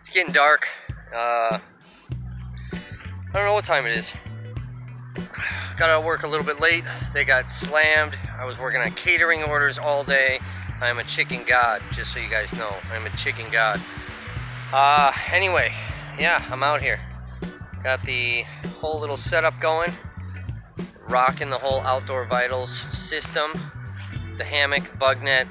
It's getting dark. I don't know what time it is. Got out of work a little bit late. They got slammed. I was working on catering orders all day. I am a chicken god, just so you guys know. I'm a chicken god. Anyway, yeah, I'm out here. Got the whole little setup going. Rocking the whole Outdoor Vitals system. The hammock, bug net.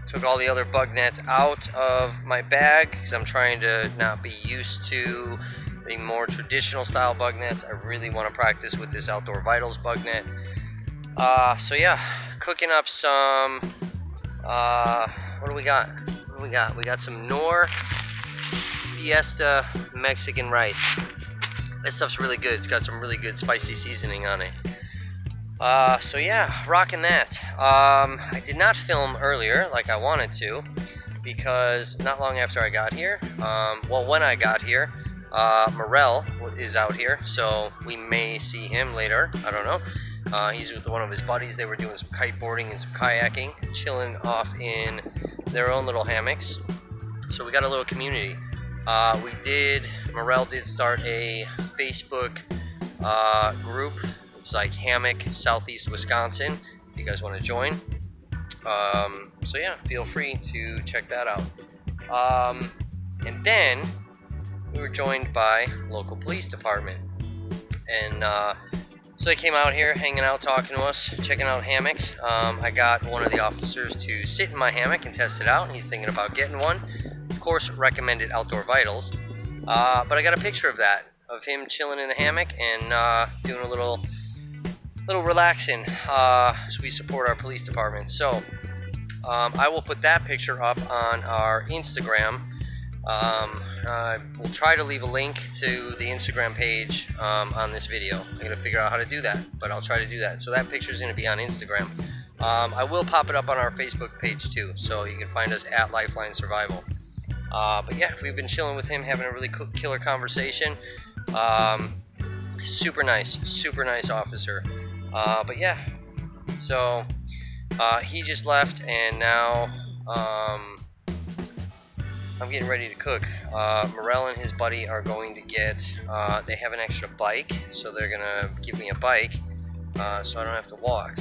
Took all the other bug nets out of my bag because I'm trying to not be used to the more traditional style bug nets. I really want to practice with this Outdoor Vitals bug net. So yeah, cooking up some, what do we got? We got some Knorr Fiesta Mexican rice. This stuff's really good. It's got some really good spicy seasoning on it. So yeah, rocking that. I did not film earlier like I wanted to because not long after I got here, well, when I got here, Morel is out here, so we may see him later. I don't know. He's with one of his buddies. They were doing some kiteboarding and some kayaking, chilling off in their own little hammocks. So we got a little community. Morel did start a Facebook group. It's like Hammock Southeast Wisconsin, if you guys want to join. So yeah, feel free to check that out. And then we were joined by local police department. And so they came out here, hanging out, talking to us, checking out hammocks. I got one of the officers to sit in my hammock and test it out. He's thinking about getting one. Of course, recommended Outdoor Vitals. But I got a picture of that, of him chilling in the hammock and doing a little relaxing, so we support our police department. So I will put that picture up on our Instagram. We'll try to leave a link to the Instagram page on this video. I'm gonna figure out how to do that, but I'll try to do that. So that picture is gonna be on Instagram. I will pop it up on our Facebook page too, so you can find us at Lifeline Survival. But yeah, we've been chilling with him, having a really killer conversation. Super nice officer. But yeah, so he just left, and now I'm getting ready to cook. Morel and his buddy are going to get, they have an extra bike, so they're gonna give me a bike so I don't have to walk,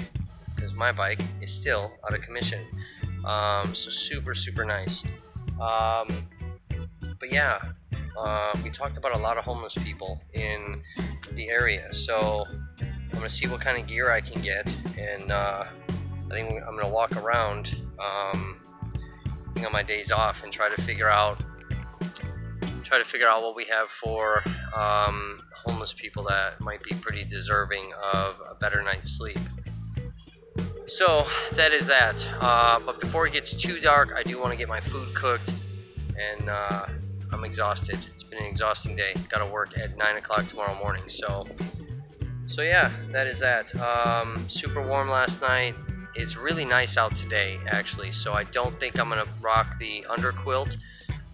because my bike is still out of commission. So super nice. But yeah, we talked about a lot of homeless people in the area, so I'm gonna see what kind of gear I can get, and I think I'm gonna walk around on my days off and try to figure out what we have for homeless people that might be pretty deserving of a better night's sleep. So that is that. But before it gets too dark, I do want to get my food cooked, and I'm exhausted. It's been an exhausting day. Got to work at 9 o'clock tomorrow morning. So yeah, that is that. Super warm last night. It's really nice out today, actually, so I don't think I'm gonna rock the underquilt.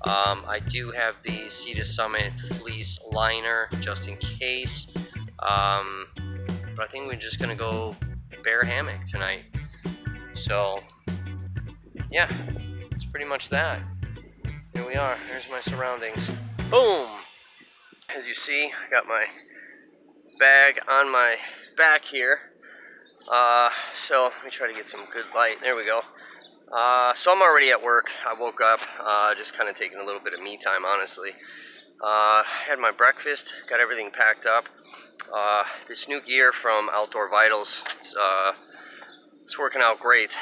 I do have the Sea to Summit fleece liner just in case, but I think we're just gonna go bare hammock tonight. So yeah, it's pretty much that. Here we are. Here's my surroundings. Boom! As you see, I got my bag on my back here. So let me try to get some good light. There we go. So I'm already at work. I woke up, just kind of taking a little bit of me time, honestly. Had my breakfast, got everything packed up. This new gear from Outdoor Vitals, it's working out great.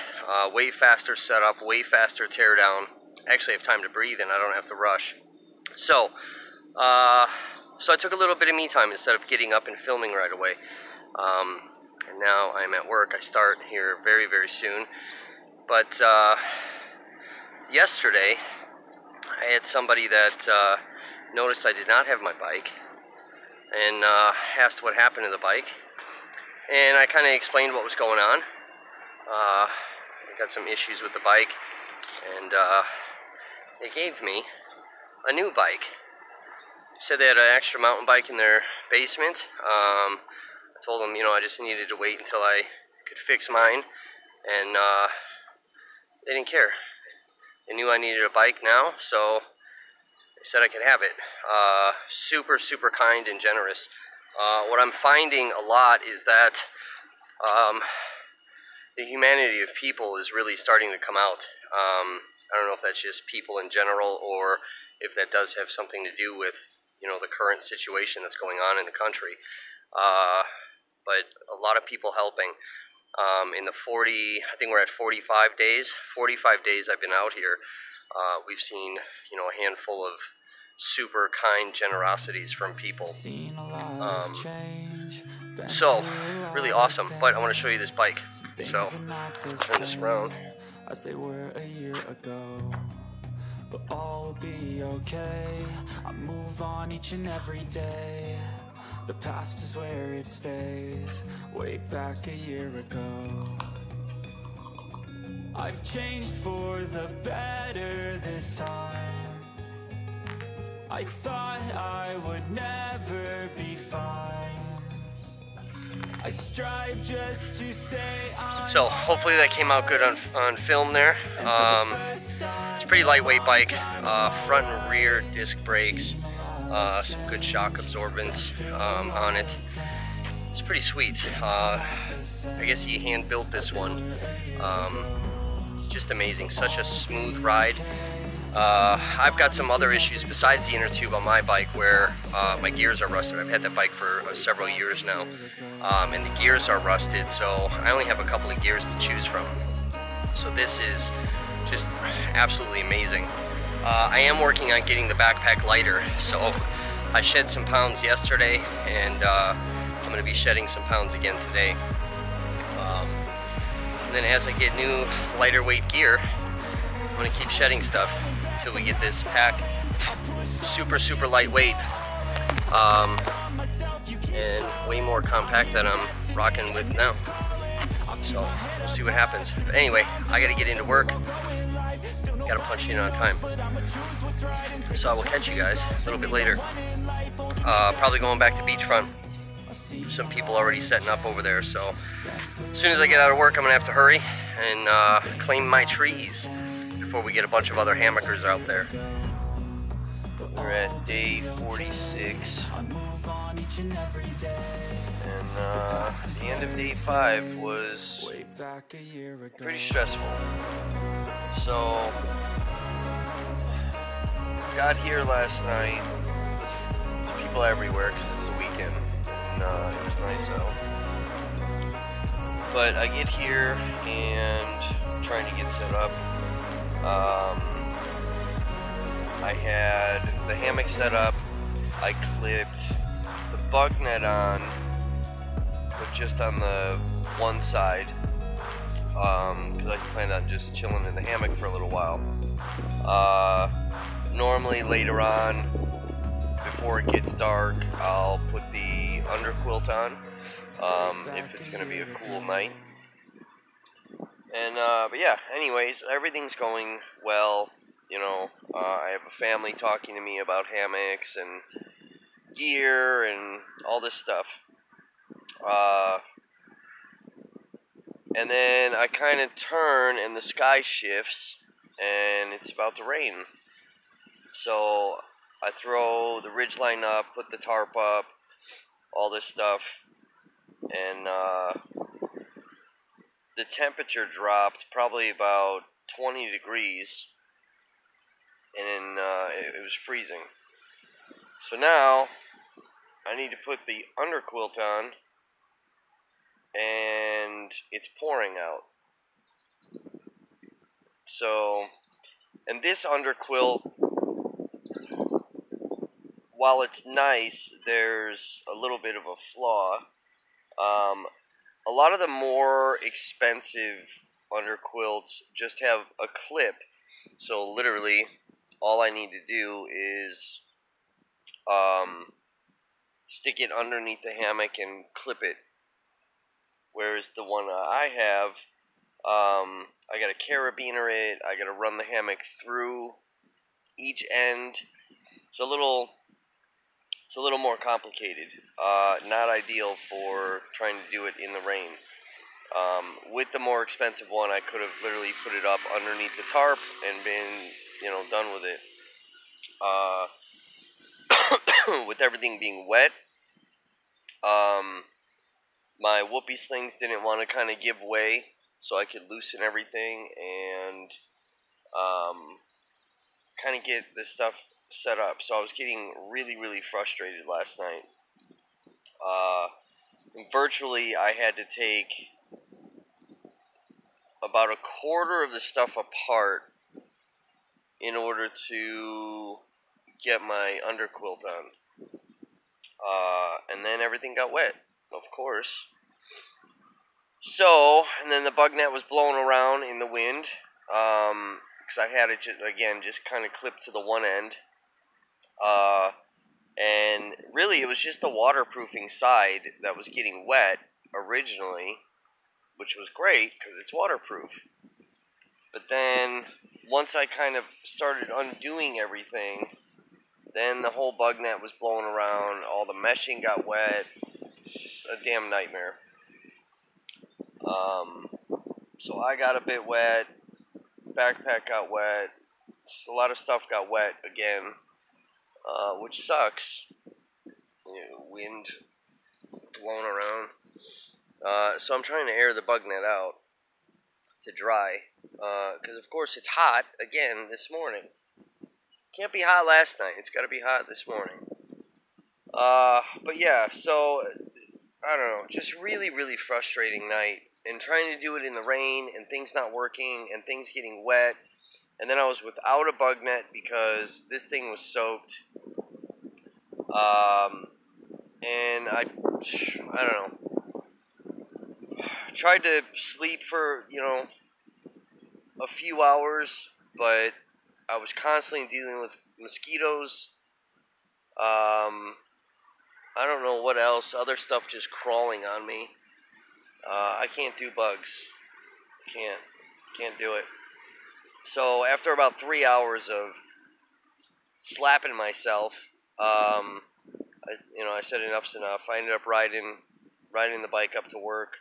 Way faster setup, way faster teardown. Actually have time to breathe and I don't have to rush. So I took a little bit of me time instead of getting up and filming right away. And now I'm at work. I start here very soon. But yesterday, I had somebody that noticed I did not have my bike and asked what happened to the bike. And I kind of explained what was going on. I got some issues with the bike, and they gave me a new bike. They said they had an extra mountain bike in their basement. I told them, I just needed to wait until I could fix mine, and they didn't care. They knew I needed a bike now, so said I could have it. Super, super kind and generous. What I'm finding a lot is that the humanity of people is really starting to come out. I don't know if that's just people in general, or if that does have something to do with, you know, the current situation that's going on in the country. But a lot of people helping. In the 40, I think we're at 45 days. 45 days I've been out here. We've seen, you know, a handful of super kind generosities from people. So, really awesome. But I want to show you this bike. So, turn this around. As they were a year ago, but all will be okay. I move on each and every day. The past is where it stays. Way back a year ago, I've changed for the better this time. I thought I would never be fine. I strive just to say so hopefully that came out good on film there. It's a pretty lightweight bike, front and rear disc brakes, some good shock absorbance on it. It's pretty sweet. I guess he hand built this one. It's just amazing, such a smooth ride. I've got some other issues besides the inner tube on my bike where my gears are rusted. I've had that bike for several years now, and the gears are rusted, so I only have a couple of gears to choose from. So this is just absolutely amazing. I am working on getting the backpack lighter, so I shed some pounds yesterday, and I'm going to be shedding some pounds again today. And then as I get new lighter weight gear, I'm going to keep shedding stuff until we get this pack super, super lightweight and way more compact than I'm rocking with now. So we'll see what happens. But anyway, I got to get into work. Got to punch in on time. So I will catch you guys a little bit later. Probably going back to beachfront. Some people already setting up over there. So as soon as I get out of work, I'm going to have to hurry and claim my trees before we get a bunch of other hammockers out there. We're at day 46, and the end of day 5 was pretty stressful. So, got here last night, people everywhere because it's the weekend, and it was nice out. But I get here and trying to get set up. I had the hammock set up, I clipped the bug net on, but just on the one side, because I planned on just chilling in the hammock for a little while. Normally later on, before it gets dark, I'll put the underquilt on, if it's going to be a cool night. And, but yeah, anyways, everything's going well. You know, I have a family talking to me about hammocks and gear and all this stuff. And then I kind of turn and the sky shifts and it's about to rain. So I throw the ridgeline up, put the tarp up, all this stuff, and the temperature dropped probably about 20 degrees, and it was freezing. So now I need to put the underquilt on, and it's pouring out. So, and this underquilt, while it's nice, there's a little bit of a flaw. A lot of the more expensive underquilts just have a clip, so literally all I need to do is stick it underneath the hammock and clip it. Whereas the one I have, I got to carabiner it, I got to run the hammock through each end. It's a little more complicated. Not ideal for trying to do it in the rain. With the more expensive one, I could have literally put it up underneath the tarp and been, you know, done with it. with everything being wet, my whoopee slings didn't want to kind of give way, so I could loosen everything and kind of get this stuff set up. So I was getting really, really frustrated last night. Virtually, I had to take about a quarter of the stuff apart in order to get my underquilt on. And then everything got wet, of course. So, and then the bug net was blowing around in the wind, because I had it, just kind of clipped to the one end. And really, it was just the waterproofing side that was getting wet originally, which was great, because it's waterproof. But then, once I kind of started undoing everything, then the whole bug net was blowing around, all the meshing got wet, just a damn nightmare. So I got a bit wet, backpack got wet, just a lot of stuff got wet again, which sucks. Wind blowing around. So I'm trying to air the bug net out to dry, because of course it's hot again this morning. Can't be hot last night, it's got to be hot this morning. But yeah, so I don't know, just really, really frustrating night, and trying to do it in the rain, and things not working, and things getting wet, and then I was without a bug net because this thing was soaked, and I don't know, tried to sleep for, a few hours, but I was constantly dealing with mosquitoes, I don't know what else, other stuff just crawling on me. I can't do bugs. Can't do it. So after about 3 hours of slapping myself, I said enough's enough. I ended up riding the bike up to work.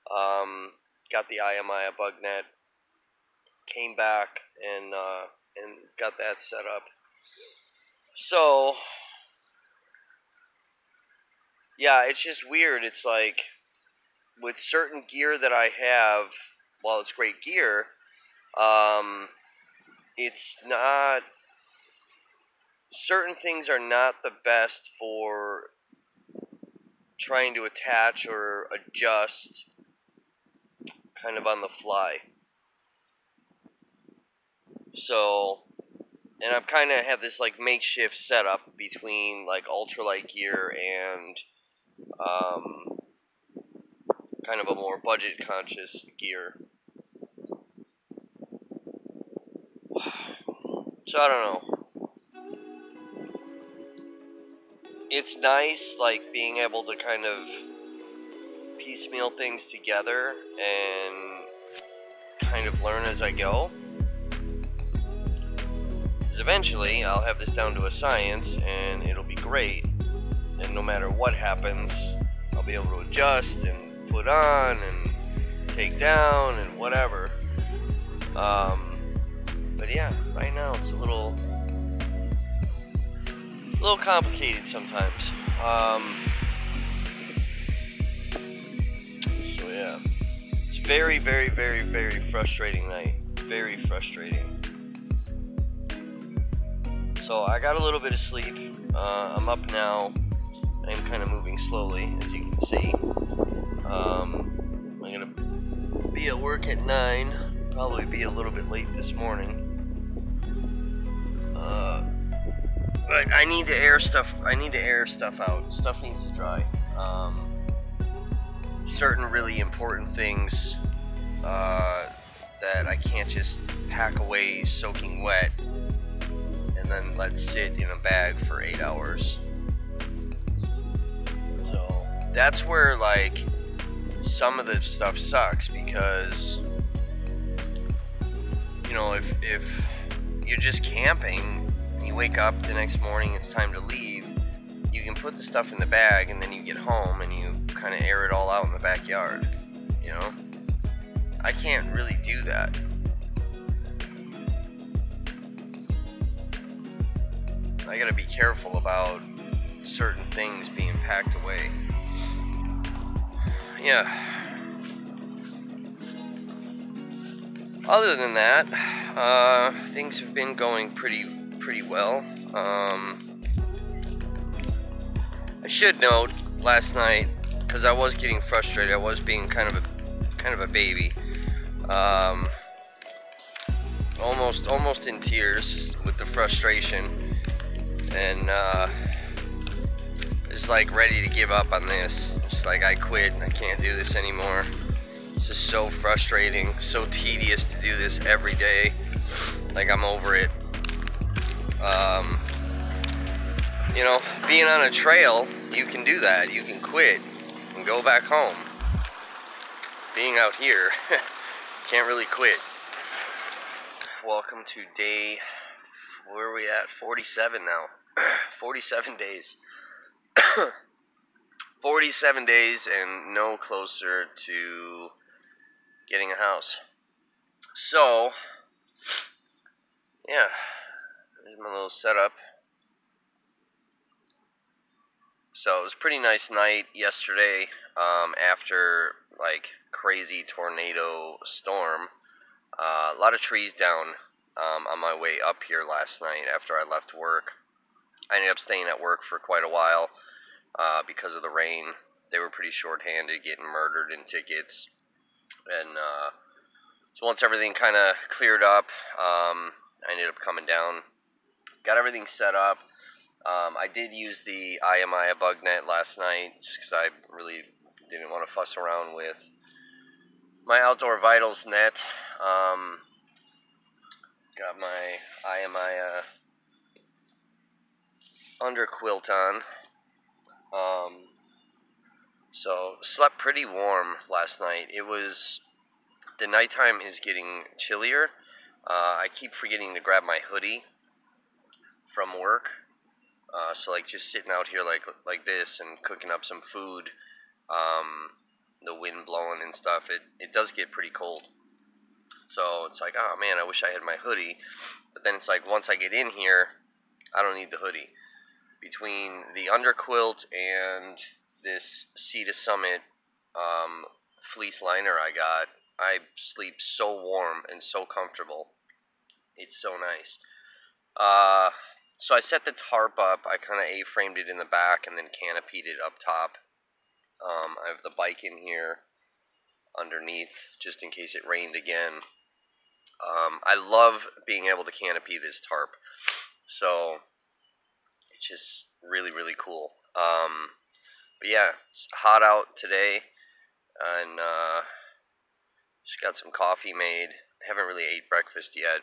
Got the IMI bug net. Came back and got that set up. So yeah, it's just weird. It's like, with certain gear that I have, while it's great gear, it's not, certain things are not the best for trying to attach or adjust kind of on the fly. So, and I'm kind of have this like makeshift setup between like ultralight gear and kind of a more budget conscious gear. So I don't know. It's nice like being able to kind of piecemeal things together and kind of learn as I go. Because eventually I'll have this down to a science and it'll be great. And no matter what happens, I'll be able to adjust and put on and take down and whatever. But yeah, right now it's a little complicated sometimes. So yeah, it's very, very, very, very frustrating night. Very frustrating. So I got a little bit of sleep. I'm up now. I'm kind of moving slowly, as you can see. I'm gonna be at work at 9. Probably be a little bit late this morning. But I need to air stuff. Out. Stuff needs to dry. Certain really important things that I can't just pack away soaking wet and then let sit in a bag for 8 hours. So that's where like some of the stuff sucks, because if you're just camping and you wake up the next morning, it's time to leave, you can put the stuff in the bag and then you get home and you kind of air it all out in the backyard. I can't really do that. I gotta be careful about certain things being packed away. Yeah. Other than that, things have been going pretty well. I should note last night, because I was getting frustrated, I was being kind of a baby, almost in tears with the frustration, and just like ready to give up on this. Just like, I quit, I can't do this anymore. It's just so frustrating, so tedious to do this every day. Like, I'm over it. You know, being on a trail, you can do that. You can quit and go back home. Being out here, can't really quit. Welcome to day, where are we at? 47 now. 47 days. 47 days and no closer to getting a house. So, yeah, there's my little setup. So it was a pretty nice night yesterday, after like crazy tornado storm. A lot of trees down on my way up here last night after I left work. I ended up staying at work for quite a while because of the rain. They were pretty short-handed, getting murdered in tickets. And so once everything kind of cleared up, I ended up coming down, got everything set up. I did use the IMI bug net last night just because I really didn't want to fuss around with my Outdoor Vitals net. Got my IMI under quilt on. So slept pretty warm last night. The nighttime is getting chillier. I keep forgetting to grab my hoodie from work. So like just sitting out here like this and cooking up some food, the wind blowing and stuff, it does get pretty cold. So it's like, oh man, I wish I had my hoodie. But then it's like, once I get in here, I don't need the hoodie. Between the underquilt and this Sea to Summit fleece liner I got, I sleep so warm and so comfortable. It's so nice. So I set the tarp up. I kind of A-framed it in the back and then canopied it up top. I have the bike in here underneath just in case it rained again. I love being able to canopy this tarp. So it's just really, really cool. But yeah, it's hot out today, and just got some coffee made. Haven't really ate breakfast yet.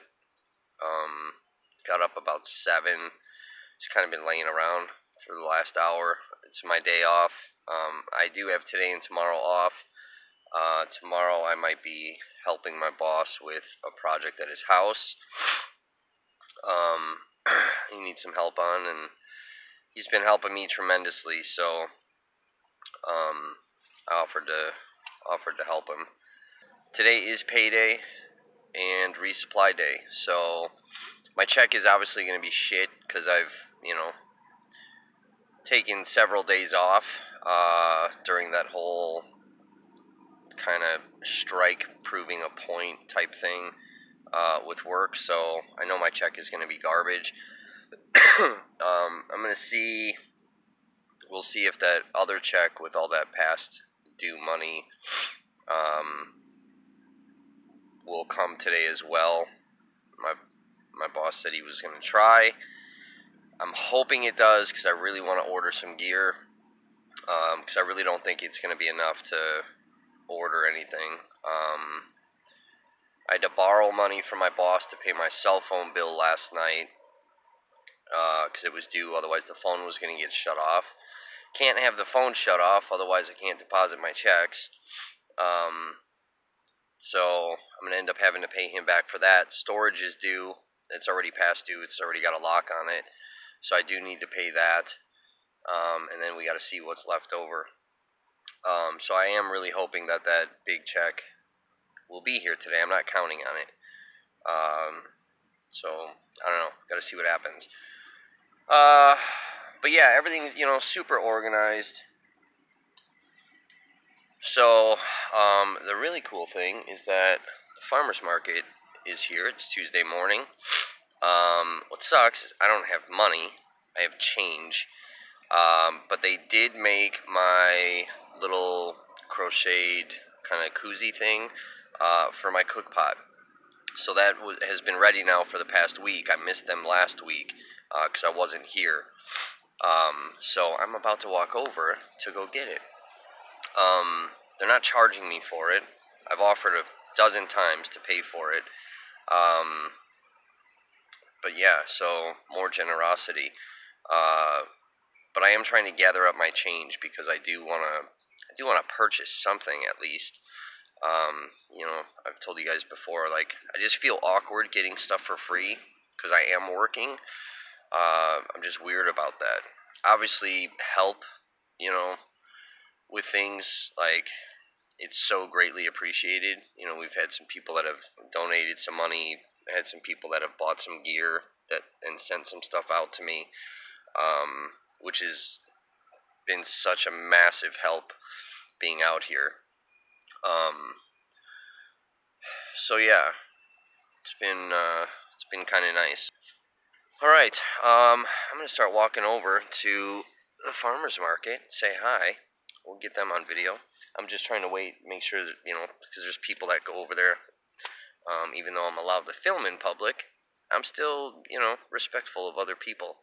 Got up about 7. Just kind of been laying around for the last hour. It's my day off. I do have today and tomorrow off. Tomorrow I might be helping my boss with a project at his house. He needs some help on, and he's been helping me tremendously, so I offered to help him. Today is payday and resupply day, so my check is obviously going to be shit because I've, taken several days off during that whole kind of strike proving a point type thing with work, so I know my check is going to be garbage. I'm going to see, we'll see if that other check with all that past due money will come today as well. My boss said he was going to try. I'm hoping it does because I really want to order some gear, because I really don't think it's going to be enough to order anything. I had to borrow money from my boss to pay my cell phone bill last night because it was due, otherwise the phone was going to get shut off. Can't have the phone shut off, otherwise I can't deposit my checks. So I'm going to end up having to pay him back for that. Storage is due. It's already past due. It's already got a lock on it. So I do need to pay that. And then we got to see what's left over. So I am really hoping that big check will be here today. I'm not counting on it. So I don't know. Got to see what happens. But yeah, everything's, you know, super organized. So, the really cool thing is that the farmer's market is here. It's Tuesday morning. What sucks is I don't have money. I have change. But they did make my little crocheted kind of koozie thing for my cook pot. So that has been ready now for the past week. I missed them last week because I wasn't here. So I'm about to walk over to go get it. They're not charging me for it. I've offered a dozen times to pay for it. But yeah, so more generosity. But I am trying to gather up my change because I do wanna purchase something at least. You know, I've told you guys before, like, I just feel awkward getting stuff for free because I am working. I'm just weird about that. Obviously, help, you know, with things like, it's so greatly appreciated. You know, we've had some people that have donated some money, had some people that have bought some gear and sent some stuff out to me, which has been such a massive help being out here. So yeah, it's been kind of nice. All right, I'm gonna start walking over to the farmers market, say hi. We'll get them on video. I'm just trying to make sure that, you know, because there's people that go over there. Even though I'm allowed to film in public, I'm still, you know, respectful of other people.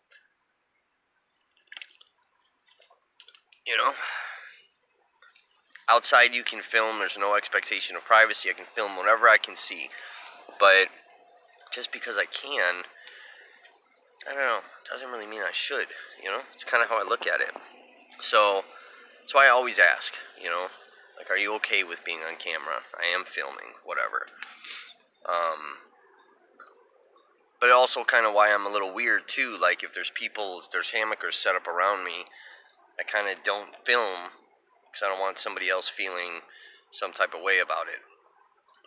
You know, outside you can film. There's no expectation of privacy. I can film whatever I can see, but just because I can, I don't know, doesn't really mean I should. You know, it's kind of how I look at it. So that's why I always ask, you know, like, are you okay with being on camera? I am filming, whatever. But also kind of why I'm a little weird too. Like, if there's hammockers set up around me, I kind of don't film because I don't want somebody else feeling some type of way about it.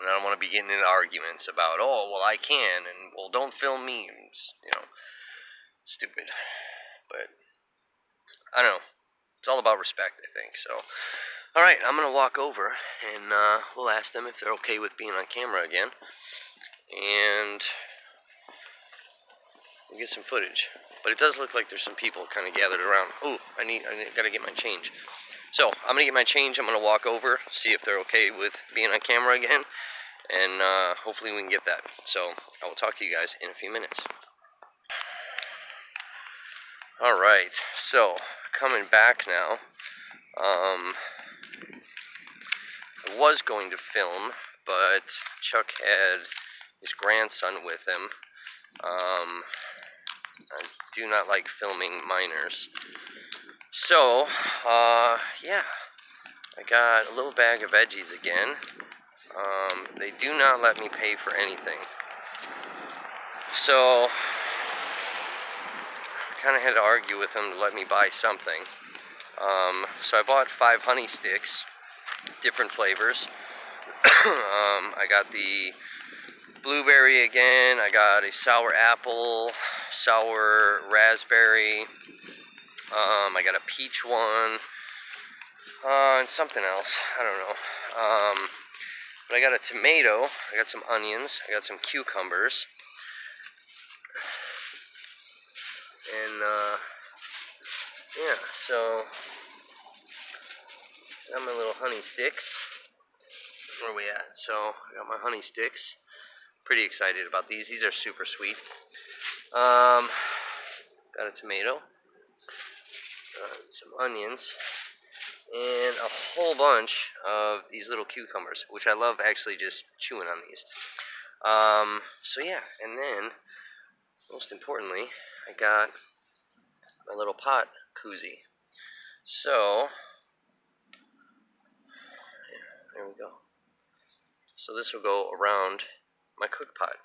And I don't want to be getting into arguments about, oh, well, I can, and, well, don't film me, and, you know, stupid. But I don't know. It's all about respect, I think. So, all right, I'm going to walk over, and we'll ask them if they're okay with being on camera again. And we'll get some footage. But it does look like there's some people kind of gathered around. Oh, I gotta get my change. So, I'm gonna get my change. I'm gonna walk over, see if they're okay with being on camera again, and hopefully we can get that. So, I will talk to you guys in a few minutes. Alright, so, coming back now. I was going to film, but Chuck had his grandson with him. I do not like filming minors. So, yeah, I got a little bag of veggies again. They do not let me pay for anything. So, I kind of had to argue with them to let me buy something. So I bought 5 honey sticks, different flavors. I got the blueberry again, I got a sour apple, sour raspberry, I got a peach one, and something else, I don't know. But I got a tomato, I got some onions, I got some cucumbers, and yeah, so I got my little honey sticks. Where are we at? So I got my honey sticks. Pretty excited about these. These are super sweet. Got a tomato, some onions, and a whole bunch of these little cucumbers, which I love actually just chewing on these. So yeah, and then most importantly, I got my little pot koozie. So yeah, there we go. So this will go around my cook pot.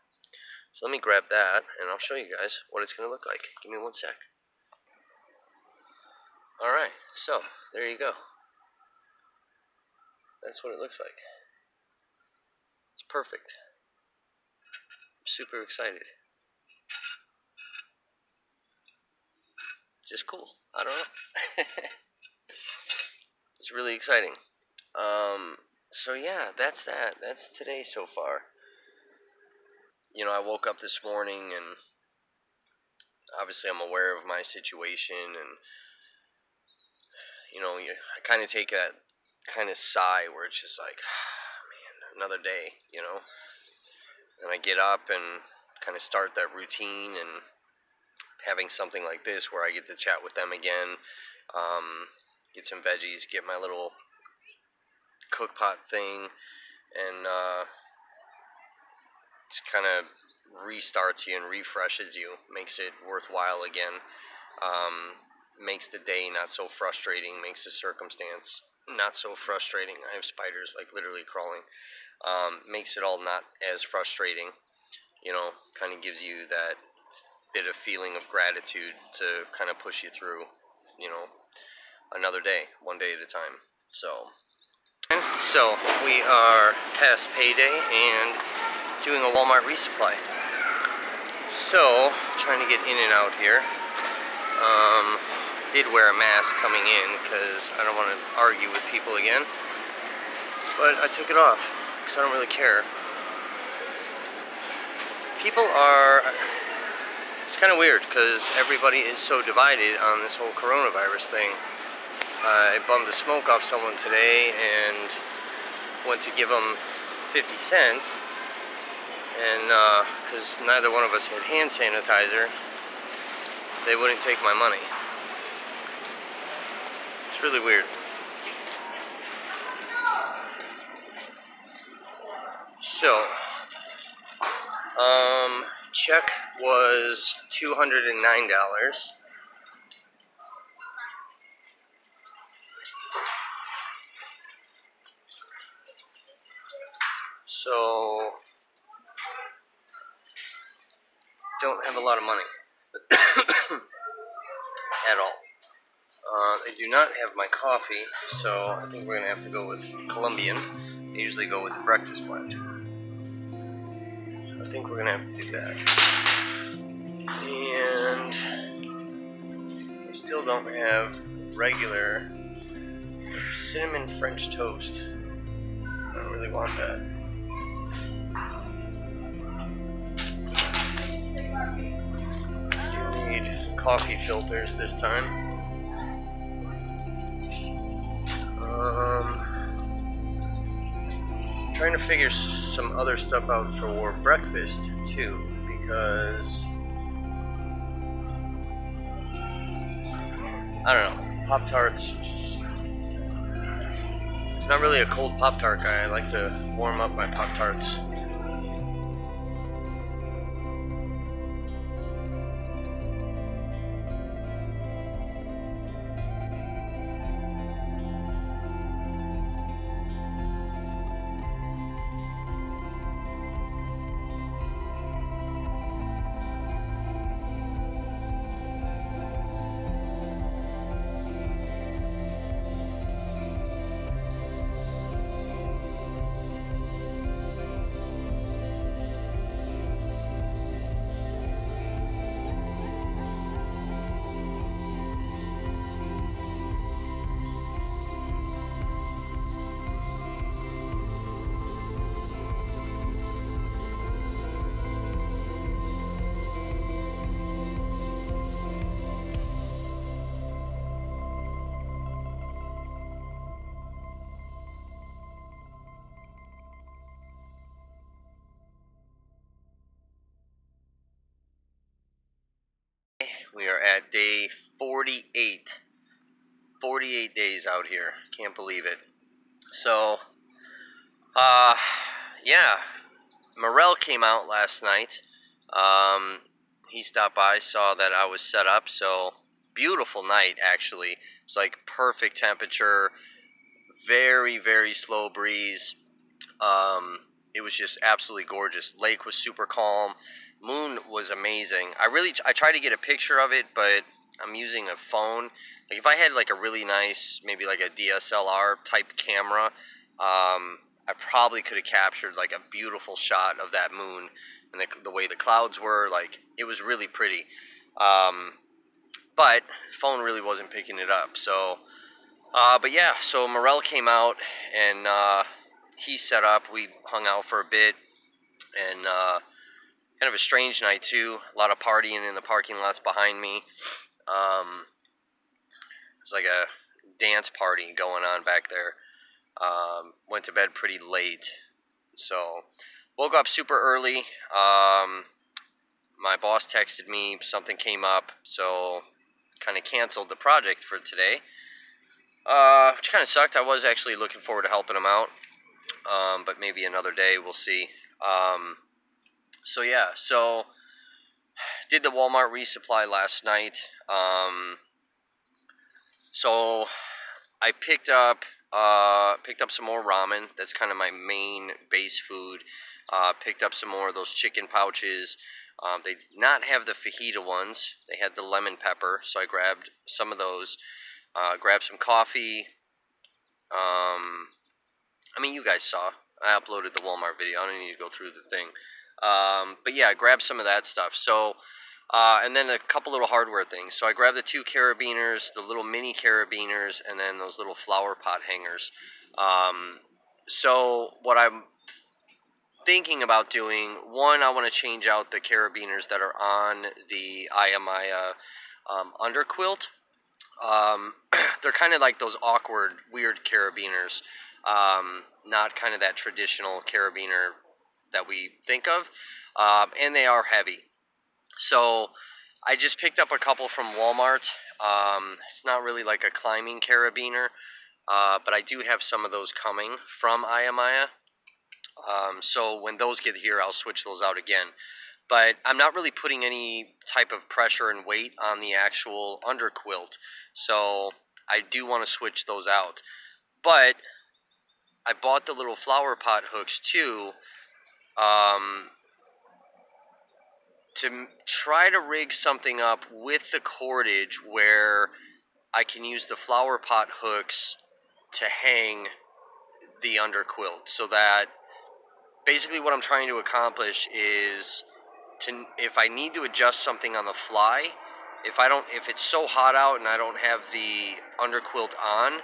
So let me grab that, and I'll show you guys what it's going to look like. Give me one sec. Alright, so there you go. That's what it looks like. It's perfect. I'm super excited. just cool. I don't know. It's really exciting. So yeah, that's that. That's today so far. You know, I woke up this morning and obviously I'm aware of my situation, and you know, I kind of take that kind of sigh where it's just like, man, another day, you know. And I get up and kind of start that routine, and having something like this where I get to chat with them again, get some veggies, get my little cook pot thing, and just kind of restarts you and refreshes you, makes it worthwhile again, makes the day not so frustrating, makes the circumstance not so frustrating. I have spiders like literally crawling. Makes it all not as frustrating, you know, kind of gives you that bit of feeling of gratitude to kind of push you through, you know, another day, one day at a time. So we are past payday and doing a Walmart resupply. So trying to get in and out here. Did wear a mask coming in because I don't want to argue with people again, but I took it off because I don't really care. It's kind of weird because everybody is so divided on this whole coronavirus thing. I bummed the smoke off someone today and went to give them 50 cents, and because neither one of us had hand sanitizer, they wouldn't take my money. It's really weird. So, check was $209. So, don't have a lot of money at all. They do not have my coffee, so I think we're going to have to go with Colombian. They usually go with the breakfast blend. So I think we're going to have to do that. And I still don't have regular cinnamon French toast. I don't really want that. I do need coffee filters this time. Trying to figure some other stuff out for breakfast too, because I don't know, Pop-Tarts, not really a cold Pop-Tart guy. I like to warm up my Pop-Tarts. We are at day 48. 48 days out here. Can't believe it. So, yeah. Morel came out last night. He stopped by, saw that I was set up. So, beautiful night, actually. It's like perfect temperature. Very, very slow breeze. It was just absolutely gorgeous. Lake was super calm. Moon was amazing. I tried to get a picture of it, but I'm using a phone. Like if I had like a really nice, maybe like a DSLR type camera, I probably could have captured like a beautiful shot of that moon and the way the clouds were. Like it was really pretty. but phone really wasn't picking it up. So, but yeah, so Morel came out and he set up. We hung out for a bit, and kind of a strange night too. A lot of partying in the parking lots behind me. It was like a dance party going on back there. Went to bed pretty late, so woke up super early. My boss texted me, something came up, so kind of canceled the project for today, which kind of sucked. I was actually looking forward to helping him out, but maybe another day, we'll see. So yeah, so did the Walmart resupply last night. So I picked up some more ramen. That's kind of my main base food. Picked up some more of those chicken pouches. They did not have the fajita ones. They had the lemon pepper, so I grabbed some of those. Grabbed some coffee. I mean, you guys saw. I uploaded the Walmart video. I don't need to go through the thing. But yeah, I grabbed some of that stuff. So, and then a couple little hardware things. So I grabbed the 2 carabiners, the little mini carabiners, and then those little flower pot hangers. So what I'm thinking about doing, one, I want to change out the carabiners that are on the Ayamaya underquilt. They're kind of like those awkward, weird carabiners, not kind of that traditional carabiner that we think of, and they are heavy. So I just picked up a couple from Walmart. It's not really like a climbing carabiner, but I do have some of those coming from Ayamaya. So when those get here, I'll switch those out again. But I'm not really putting any type of pressure and weight on the actual underquilt, so I do want to switch those out. But I bought the little flower pot hooks too, to try to rig something up with the cordage where I can use the flower pot hooks to hang the underquilt, so that basically what I'm trying to accomplish is if I need to adjust something on the fly, if it's so hot out and I don't have the underquilt on,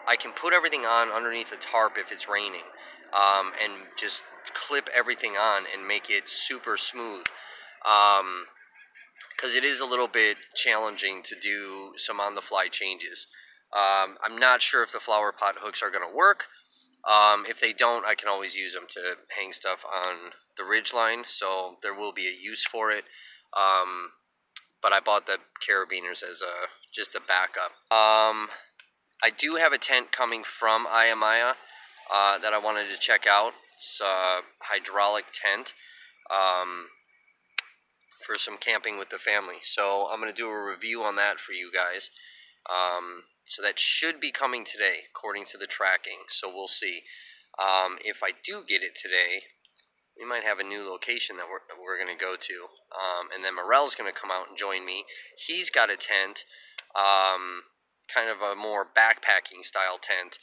I can put everything on underneath the tarp if it's raining, and just clip everything on and make it super smooth. Because it is a little bit challenging to do some on-the-fly changes. I'm not sure if the flower pot hooks are going to work. If they don't, I can always use them to hang stuff on the ridge line, so there will be a use for it. But I bought the carabiners as just a backup. I do have a tent coming from Ayamaya that I wanted to check out. It's a hydraulic tent for some camping with the family. So I'm going to do a review on that for you guys. So that should be coming today, according to the tracking. So we'll see. If I do get it today, we might have a new location that we're going to go to. And then Morel's going to come out and join me. He's got a tent, kind of a more backpacking style tent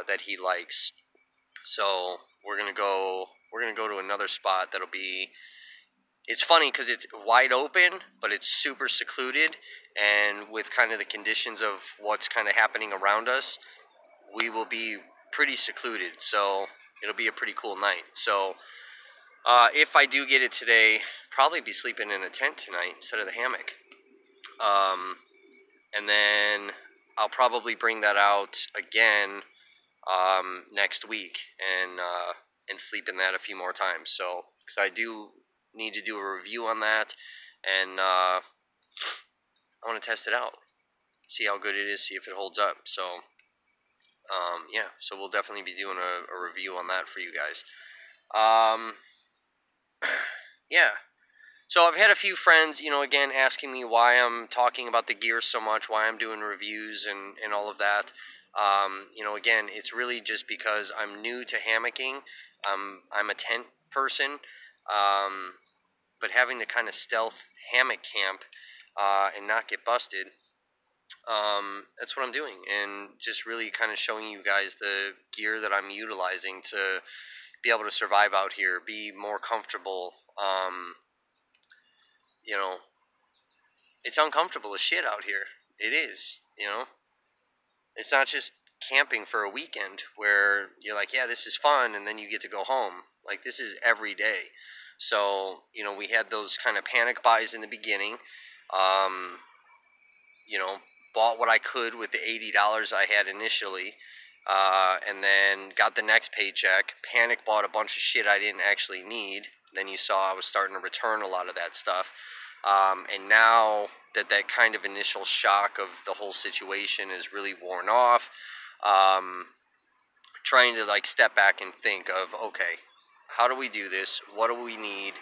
that he likes. So we're going to go to another spot that'll be... It's funny because it's wide open, but it's super secluded, and with kind of the conditions of what's kind of happening around us, we will be pretty secluded, so it'll be a pretty cool night. So if I do get it today, probably be sleeping in a tent tonight instead of the hammock. And then I'll probably bring that out again next week and sleep in that a few more times. So, because I do need to do a review on that, and I want to test it out, see how good it is, see if it holds up. So yeah, so we'll definitely be doing a review on that for you guys. Yeah, so I've had a few friends, again, asking me why I'm talking about the gear so much, why I'm doing reviews and all of that. Again, it's really just because I'm new to hammocking. I'm a tent person, but having to kind of stealth hammock camp and not get busted, that's what I'm doing, and just really kind of showing you guys the gear that I'm utilizing to be able to survive out here, be more comfortable, it's uncomfortable as shit out here. It is, you know. It's not just camping for a weekend where you're like, yeah, this is fun, and then you get to go home. Like, this is every day. So, you know, we had those kind of panic buys in the beginning. You know, bought what I could with the $80 I had initially, and then got the next paycheck, panic bought a bunch of shit I didn't actually need. Then you saw I was starting to return a lot of that stuff. And now that that kind of initial shock of the whole situation is really worn off, trying to like step back and think of, okay, how do we do this? What do we need?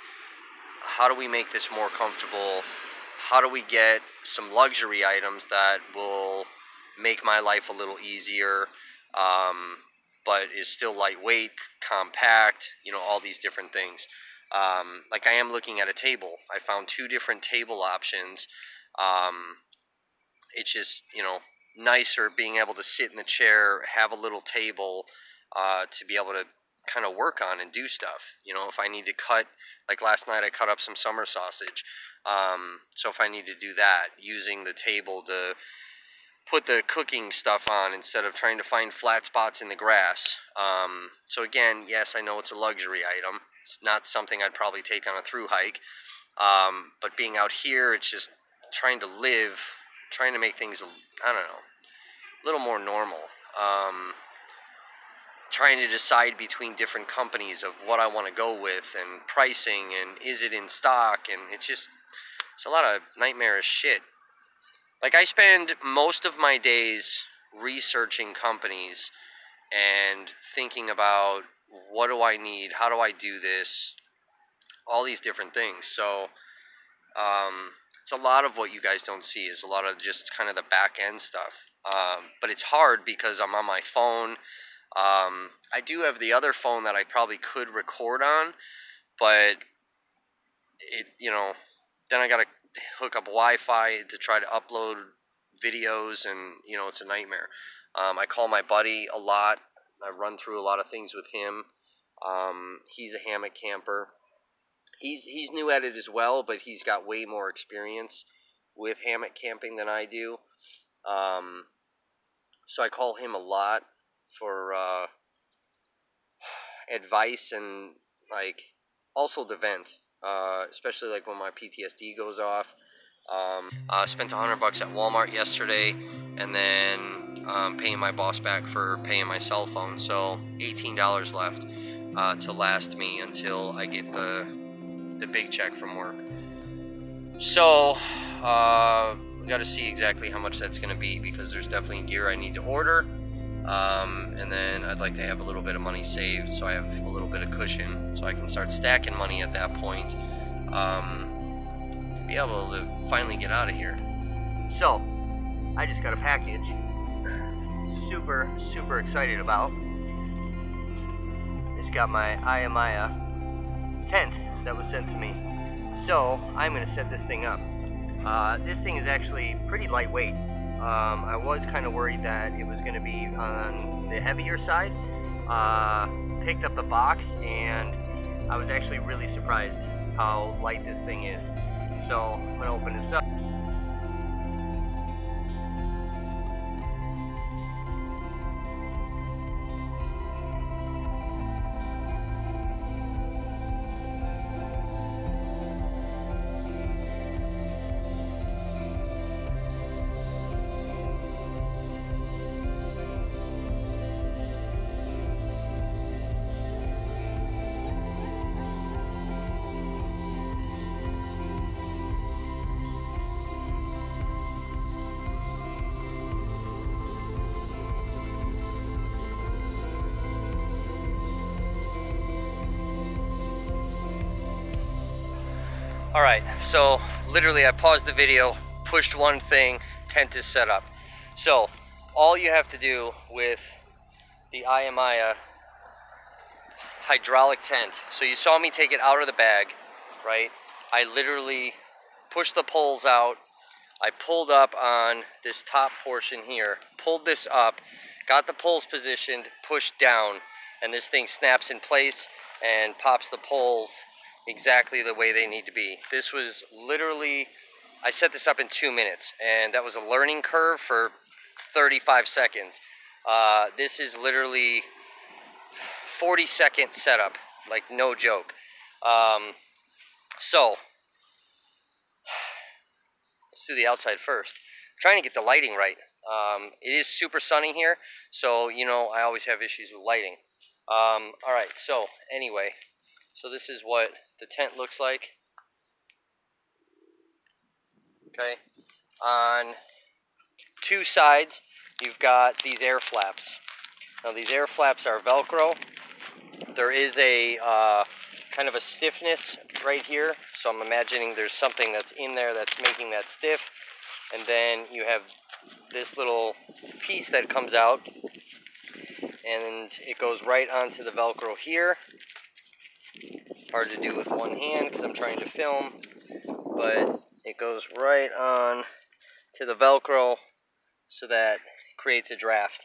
How do we make this more comfortable? How do we get some luxury items that will make my life a little easier, but is still lightweight, compact, you know, all these different things. Like, I am looking at a table. I found 2 different table options. It's just, you know, nicer being able to sit in the chair, have a little table to be able to kind of work on and do stuff. You know, if I need to cut, like last night I cut up some summer sausage. So if I need to do that, using the table to put the cooking stuff on instead of trying to find flat spots in the grass. So again, yes, I know it's a luxury item. It's not something I'd probably take on a through hike. But being out here, it's just trying to live, trying to make things, I don't know, a little more normal. Trying to decide between different companies of what I want to go with and pricing and is it in stock, and it's a lot of nightmarish shit. Like, I spend most of my days researching companies and thinking about what do I need, how do I do this, all these different things. So it's a lot of what you guys don't see is a lot of just kind of the back end stuff. But it's hard because I'm on my phone. I do have the other phone that I probably could record on, but it, you know, then I gotta hook up Wi-Fi to try to upload videos, and you know, it's a nightmare. I call my buddy a lot. I run through a lot of things with him. He's a hammock camper. He's new at it as well, but he's got way more experience with hammock camping than I do. So I call him a lot for advice and like also to vent, especially like when my PTSD goes off. Spent $100 at Walmart yesterday, and then paying my boss back for paying my cell phone. So $18 left to last me until I get the big check from work. So we got to see exactly how much that's going to be, because there's definitely gear I need to order. And then I'd like to have a little bit of money saved so I have a little bit of cushion so I can start stacking money at that point to be able to finally get out of here. So, I just got a package. Super excited about. It's got my Ayamaya tent that was sent to me. So, I'm going to set this thing up. This thing is actually pretty lightweight. I was kind of worried that it was going to be on the heavier side. Picked up the box, and I was actually really surprised how light this thing is. So I'm going to open this up. Alright, so literally I paused the video, pushed one thing, tent is set up. So all you have to do with the Ayamaya hydraulic tent, so you saw me take it out of the bag, right? I literally pushed the poles out, I pulled up on this top portion here, pulled this up, got the poles positioned, pushed down, and this thing snaps in place and pops the poles exactly the way they need to be. This was literally I set this up in 2 minutes, and that was a learning curve for 35 seconds. This is literally 40-second setup, like no joke. So let's do the outside first. I'm trying to get the lighting right. It is super sunny here, so you know I always have issues with lighting. All right, so anyway, so this is what the tent looks like. Okay, on two sides you've got these air flaps. Now these air flaps are Velcro. There is a kind of a stiffness right here, so I'm imagining there's something that's in there that's making that stiff. And then you have this little piece that comes out, and it goes right onto the Velcro here. Hard to do with one hand because I'm trying to film, but it goes right on to the Velcro, so that creates a draft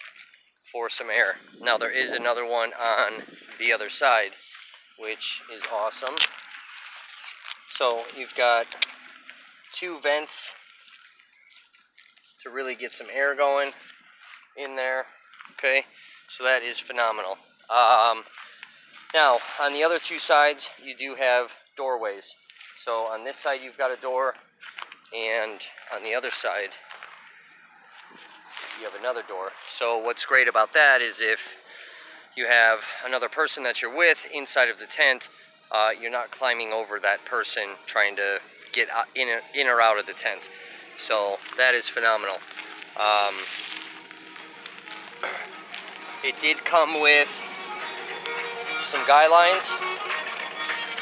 for some air. Now there is another one on the other side, which is awesome. So you've got two vents to really get some air going in there. Okay, so that is phenomenal. Now on the other two sides you do have doorways. So on this side you've got a door, and on the other side you have another door. So what's great about that is if you have another person that you're with inside of the tent, you're not climbing over that person trying to get in or out of the tent. So that is phenomenal. It did come with some guy lines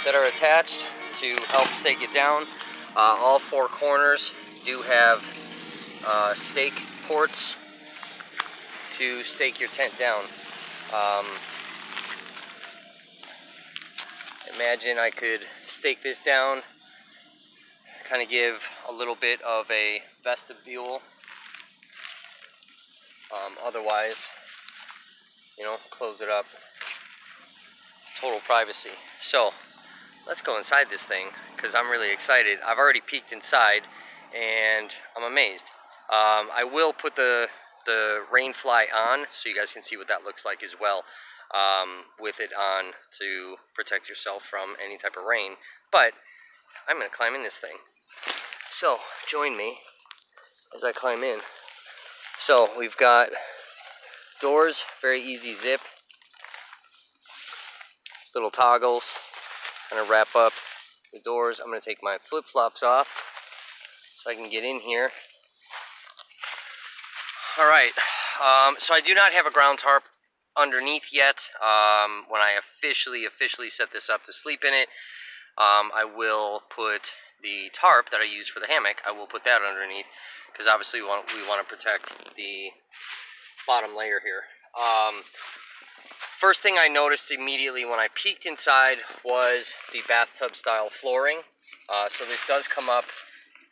that are attached to help stake it down. All four corners do have stake ports to stake your tent down. Imagine I could stake this down, kind of give a little bit of a vestibule. Otherwise, you know, close it up. Total privacy. So let's go inside this thing because I'm really excited. I've already peeked inside and I'm amazed. I will put the rain fly on so you guys can see what that looks like as well, with it on to protect yourself from any type of rain. But I'm gonna climb in this thing. So join me as I climb in. So we've got doors, very easy zip. These little toggles kind of wrap up the doors. I'm gonna take my flip-flops off so I can get in here. All right, so I do not have a ground tarp underneath yet. When I officially set this up to sleep in it, I will put the tarp that I use for the hammock, I will put that underneath, because obviously we want to protect the bottom layer here. First thing I noticed immediately when I peeked inside was the bathtub style flooring. So this does come up,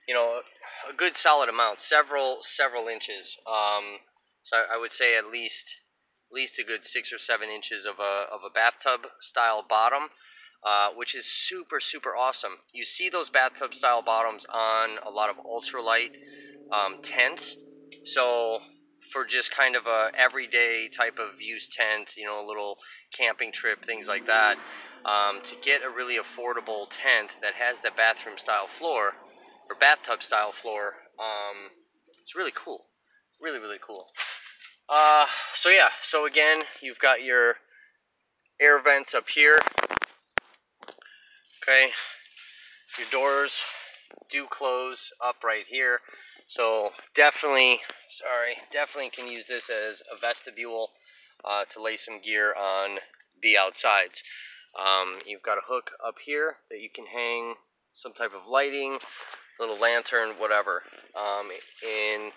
you know, a good solid amount, several inches. So I would say at least a good 6 or 7 inches of a bathtub style bottom, which is super awesome. You see those bathtub style bottoms on a lot of ultralight tents. So for just kind of a everyday type of use tent, you know, a little camping trip, things like that, to get a really affordable tent that has the bathroom style floor or bathtub style floor, it's really cool. Really cool. So yeah, so again, you've got your air vents up here. Okay, your doors do close up right here. So definitely can use this as a vestibule to lay some gear on the outsides. You've got a hook up here that you can hang some type of lighting, little lantern, whatever. In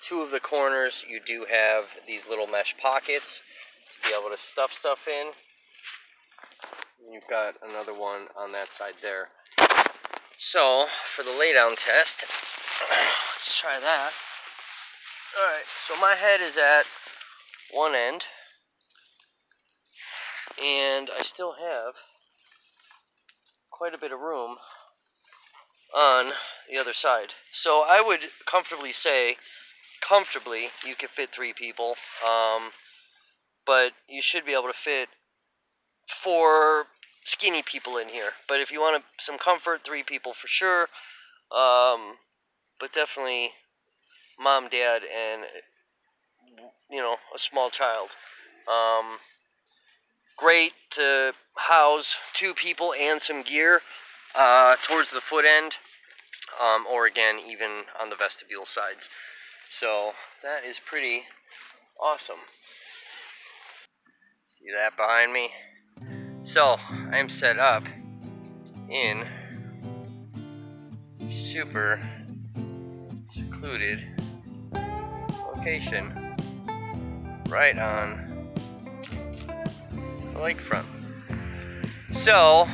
two of the corners you do have these little mesh pockets to be able to stuff stuff in. You've got another one on that side there. So for the laydown test, let's try that. Alright, so my head is at one end, and I still have quite a bit of room on the other side. So I would comfortably say, you can fit 3 people, but you should be able to fit 4 skinny people in here. But if you want some comfort, 3 people for sure. But definitely mom, dad, and a small child. Great to house 2 people and some gear towards the foot end, or again, even on the vestibule sides. So that is pretty awesome. See that behind me? So I am set up in super secluded location right on the lakefront. So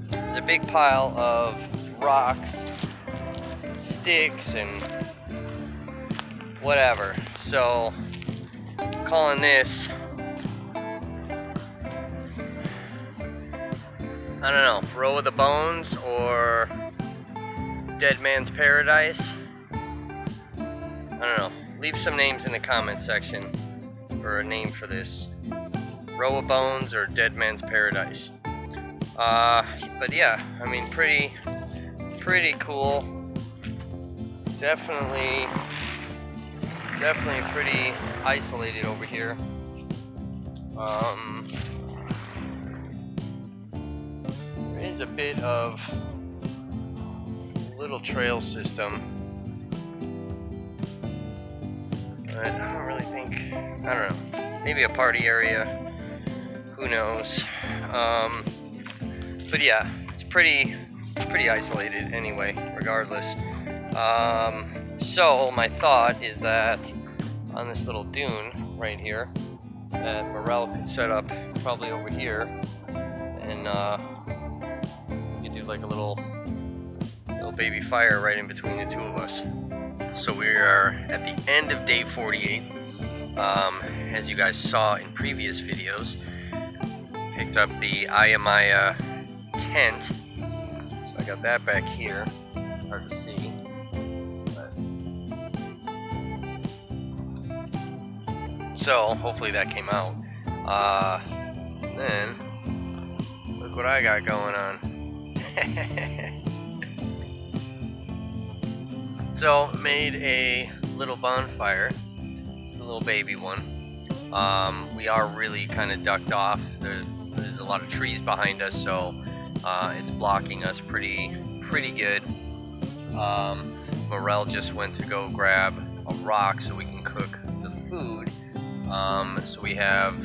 there's a big pile of rocks, sticks, and whatever. So calling this, I don't know, Row of the Bones or Dead Man's Paradise. I don't know. Leave some names in the comment section for a name for this. Row of Bones or Dead Man's Paradise. But yeah, I mean, pretty cool. Definitely pretty isolated over here. There is a bit of little trail system, but I don't really think, I don't know, maybe a party area, who knows. But yeah, it's pretty isolated anyway, regardless. So my thought is that on this little dune right here, that Morel could set up probably over here, and you could do like a little baby fire right in between the 2 of us. So we are at the end of day 48. As you guys saw in previous videos, picked up the Ayamaya tent. So I got that back here. Hard to see. So hopefully that came out. Then look what I got going on. So made a little bonfire. It's a little baby one. We are really kind of ducked off. There's a lot of trees behind us, so it's blocking us pretty good. Morel just went to go grab a rock so we can cook the food. So we have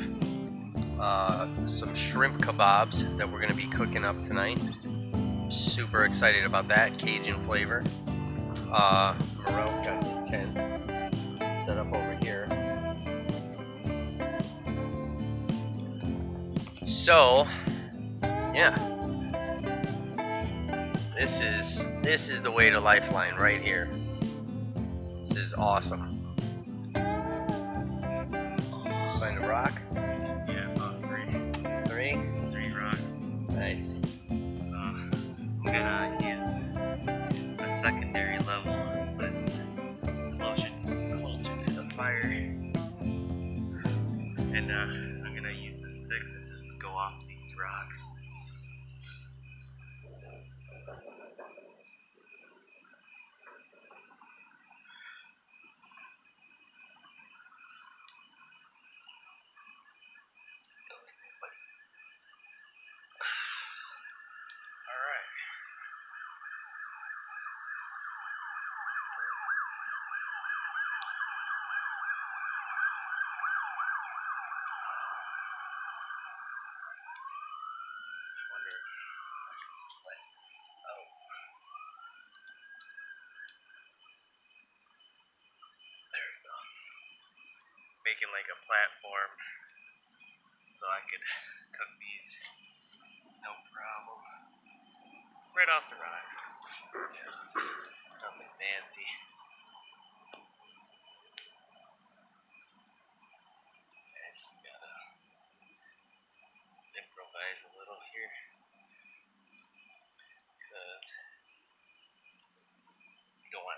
some shrimp kebabs that we're gonna be cooking up tonight. Super excited about that, Cajun flavor. Morel's got his tent set up over here. So, yeah, this is the way to Lifeline right here. This is awesome. Find a rock? Yeah, about 3. 3? 3 rocks. Nice. I'm gonna use a secondary level that's closer to the fire. And I'm gonna use the sticks and just go off these rocks. Making like a platform so I could cook these no problem. Right off the rocks. Nothing fancy. I just gotta improvise a little here. Cause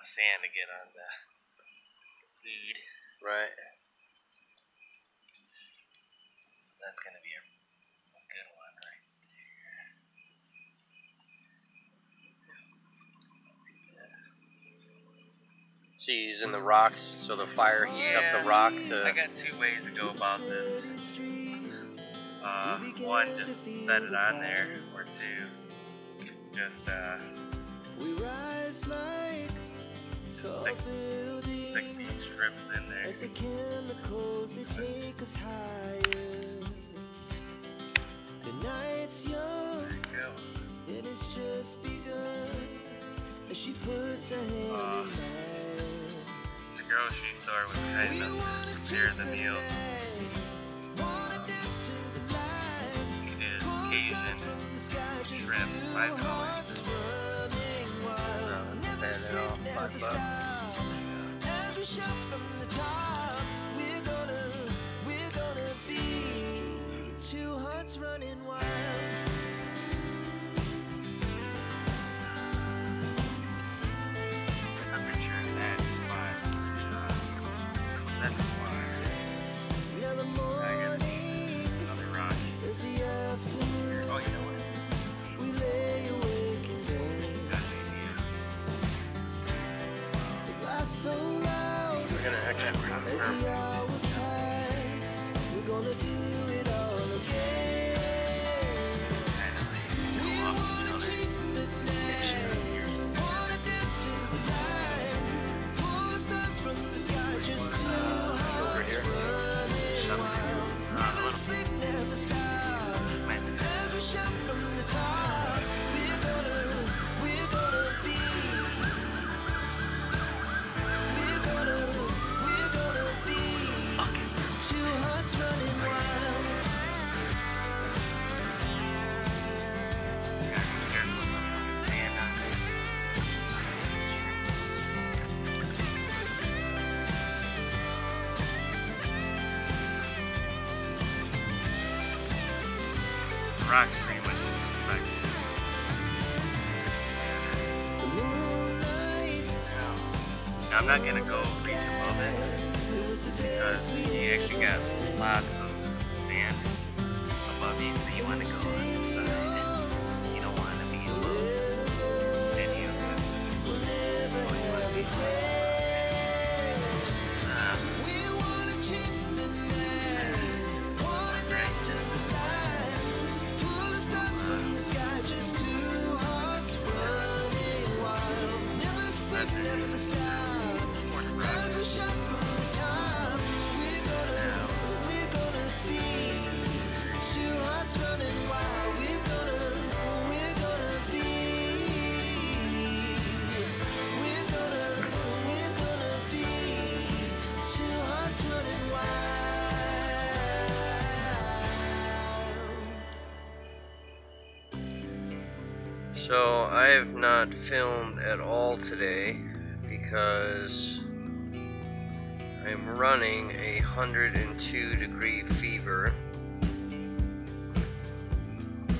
sand to get on the food. Right. So that's going to be a good one right there. It's not too bad. So you're using the rocks so the fire heats up the rock to... I got two ways to go about this. One, just set it on there, or two, just stick these strips in there. The grocery store was kind of sharing the meal. You could do Cajun shrimp, $5. $5. We're gonna actually Rocks pretty much like now, I'm not gonna go reach above it because you actually got lots of sand above you, so you want to go on the side. You don't want to be above any of it. So I have not filmed at all today because I'm running a 102-degree fever,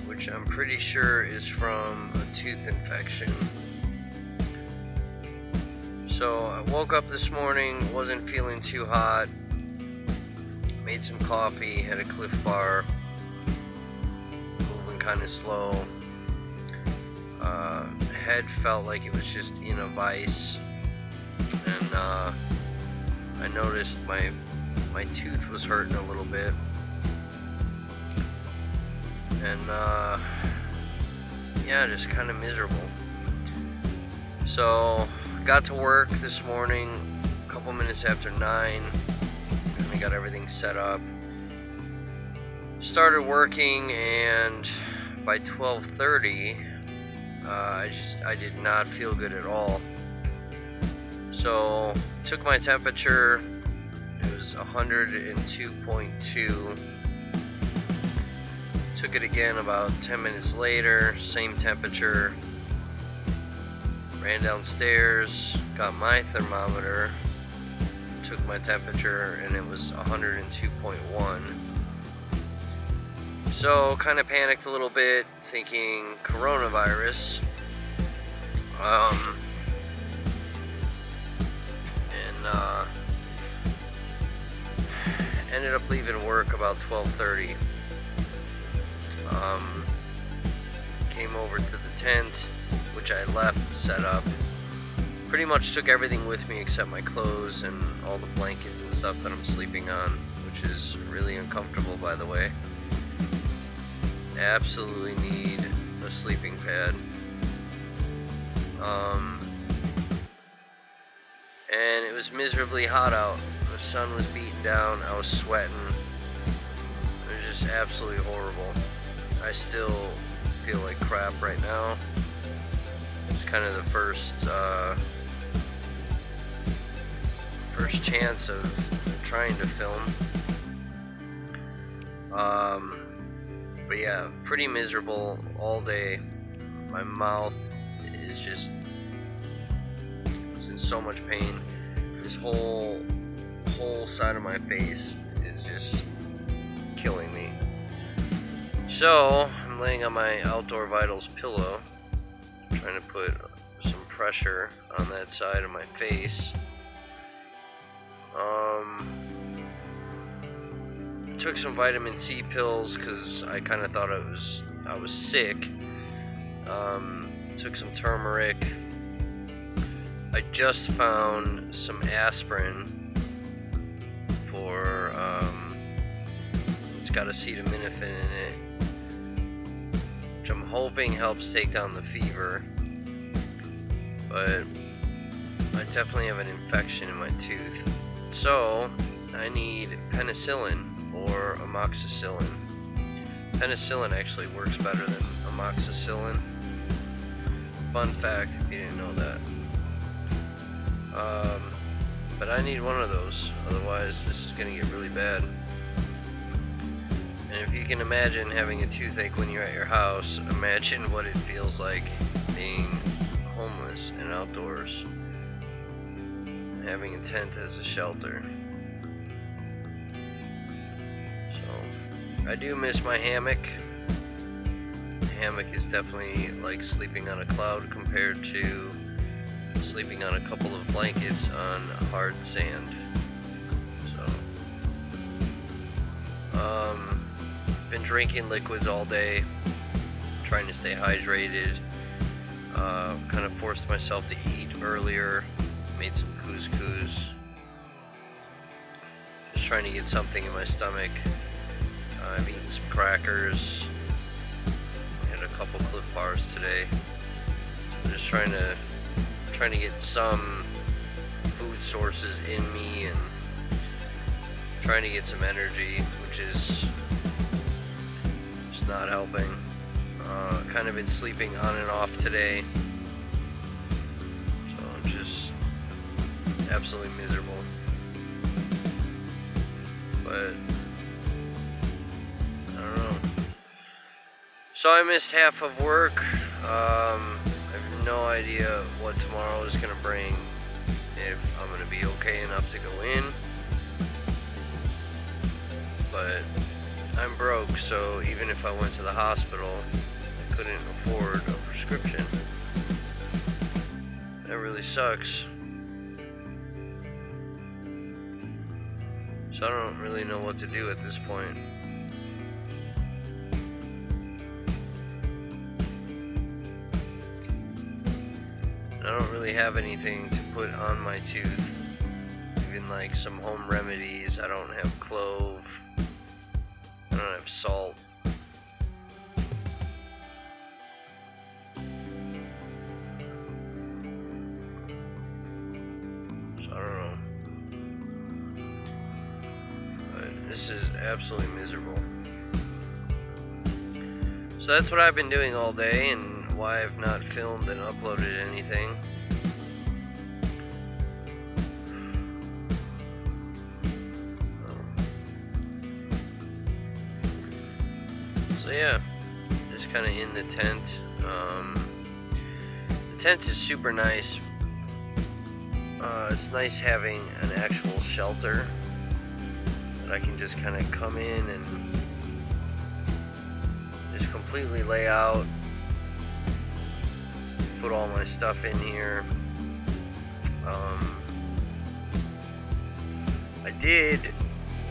which I'm pretty sure is from a tooth infection. So I woke up this morning, wasn't feeling too hot, made some coffee, had a Cliff Bar, moving kind of slow. Head felt like it was just in a vice, and I noticed my tooth was hurting a little bit, and yeah, just kind of miserable. So got to work this morning a couple minutes after 9, and I got everything set up, started working, and by 12:30 I did not feel good at all. So took my temperature, it was 102.2. Took it again about 10 minutes later, same temperature. Ran downstairs, got my thermometer, took my temperature, and it was 102.1. So kind of panicked a little bit, thinking coronavirus. and ended up leaving work about 12:30. Came over to the tent, which I left set up. Pretty much took everything with me except my clothes and all the blankets and stuff that I'm sleeping on, which is really uncomfortable, by the way. Absolutely need a sleeping pad. And it was miserably hot out. The sun was beating down. I was sweating. It was just absolutely horrible. I still feel like crap right now. It's kind of the first chance of trying to film. But yeah, pretty miserable all day. My mouth is just, it's in so much pain. This whole side of my face is just killing me. So I'm laying on my Outdoor Vitals pillow, trying to put some pressure on that side of my face. Took some vitamin C pills because I kind of thought I was sick. Took some turmeric. I just found some aspirin for it's got acetaminophen in it, which I'm hoping helps take down the fever, but I definitely have an infection in my tooth, so I need penicillin or amoxicillin. Penicillin actually works better than amoxicillin. Fun fact if you didn't know that. But I need one of those, otherwise this is going to get really bad. And if you can imagine having a toothache when you're at your house, imagine what it feels like being homeless and outdoors, having a tent as a shelter. So I do miss my hammock. The hammock is definitely like sleeping on a cloud compared to sleeping on a couple of blankets on hard sand. So been drinking liquids all day, trying to stay hydrated. Kind of forced myself to eat earlier, made some couscous, just trying to get something in my stomach. I've eaten some crackers, had a couple Cliff Bars today. I'm just trying to get some food sources in me and trying to get some energy, which is just not helping. Kind of been sleeping on and off today, so I'm just absolutely miserable. But I don't know. So I missed half of work. I have no idea what tomorrow is going to bring, if I'm going to be okay enough to go in. But I'm broke, so even if I went to the hospital, I couldn't afford a prescription. That really sucks. So I don't really know what to do at this point. I don't really have anything to put on my tooth, even like some home remedies. I don't have clove, I don't have salt. So I don't know. But this is absolutely miserable. So that's what I've been doing all day, and why I've not filmed and uploaded anything. So yeah, just kind of in the tent. The tent is super nice. It's nice having an actual shelter that I can just kind of come in and just completely lay out, put all my stuff in here.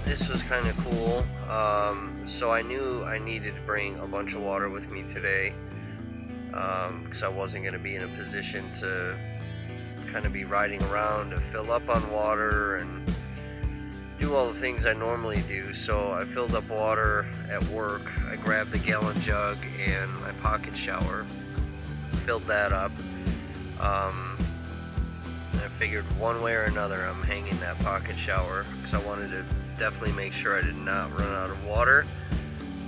This was kind of cool. So I knew I needed to bring a bunch of water with me today, because I wasn't going to be in a position to kind of be riding around to fill up on water and do all the things I normally do. So I filled up water at work. I grabbed the gallon jug and my pocket shower, filled that up. I figured one way or another I'm hanging that pocket shower, because I wanted to definitely make sure I did not run out of water.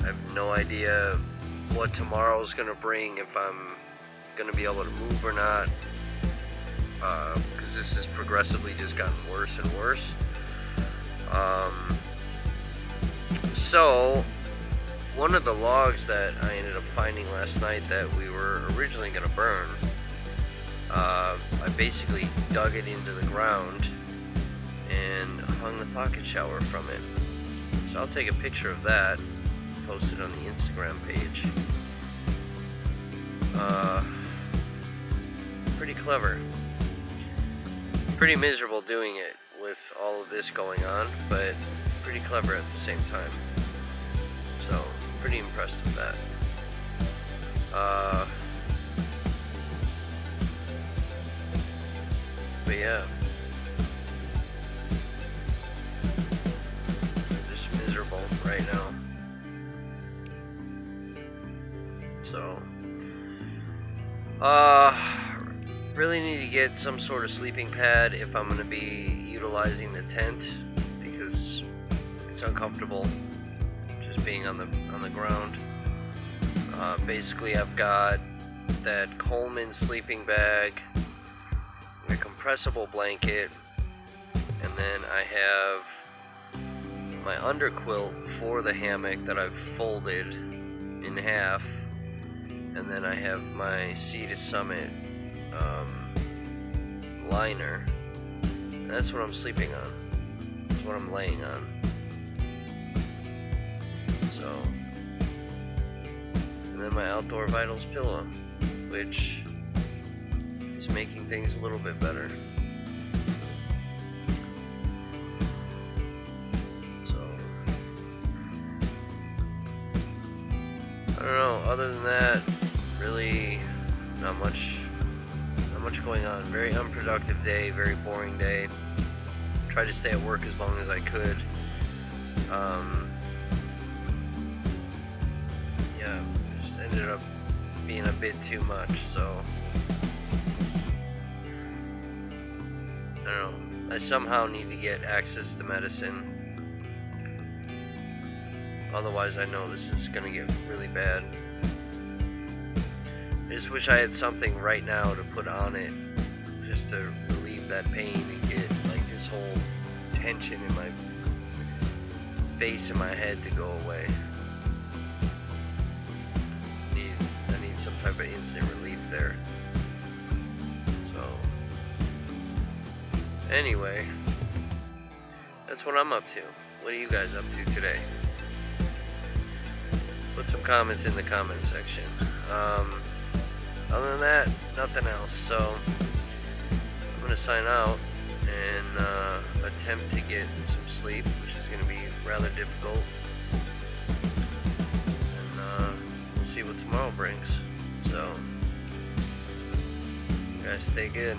I have no idea what tomorrow's gonna bring, if I'm gonna be able to move or not, because this has progressively just gotten worse and worse. So one of the logs that I ended up finding last night that we were originally gonna burn, I basically dug it into the ground and hung the pocket shower from it. So I'll take a picture of that, post it on the Instagram page. Pretty clever. Pretty miserable doing it with all of this going on, but pretty clever at the same time. So, pretty impressed with that. But yeah. Just miserable right now. So, really need to get some sort of sleeping pad if I'm going to be utilizing the tent, because it's uncomfortable just being on the ground. Basically, I've got that Coleman sleeping bag, a compressible blanket, and then I have my underquilt for the hammock that I've folded in half, and then I have my Sea to Summit liner. And that's what I'm sleeping on. That's what I'm laying on. So, and then my Outdoor Vitals pillow, which is making things a little bit better. So, I don't know, other than that, really not much going on. Very unproductive day, very boring day. Tried to stay at work as long as I could. Yeah, just ended up being a bit too much, so I don't know. I somehow need to get access to medicine. Otherwise, I know this is gonna get really bad. I just wish I had something right now to put on it, just to relieve that pain and get like this whole tension in my face and my head to go away. I need some type of instant relief there. So, anyway, that's what I'm up to. What are you guys up to today? Put some comments in the comment section. Other than that, nothing else. So I'm gonna sign out and attempt to get some sleep, which is gonna be rather difficult. And we'll see what tomorrow brings. So, you guys stay good.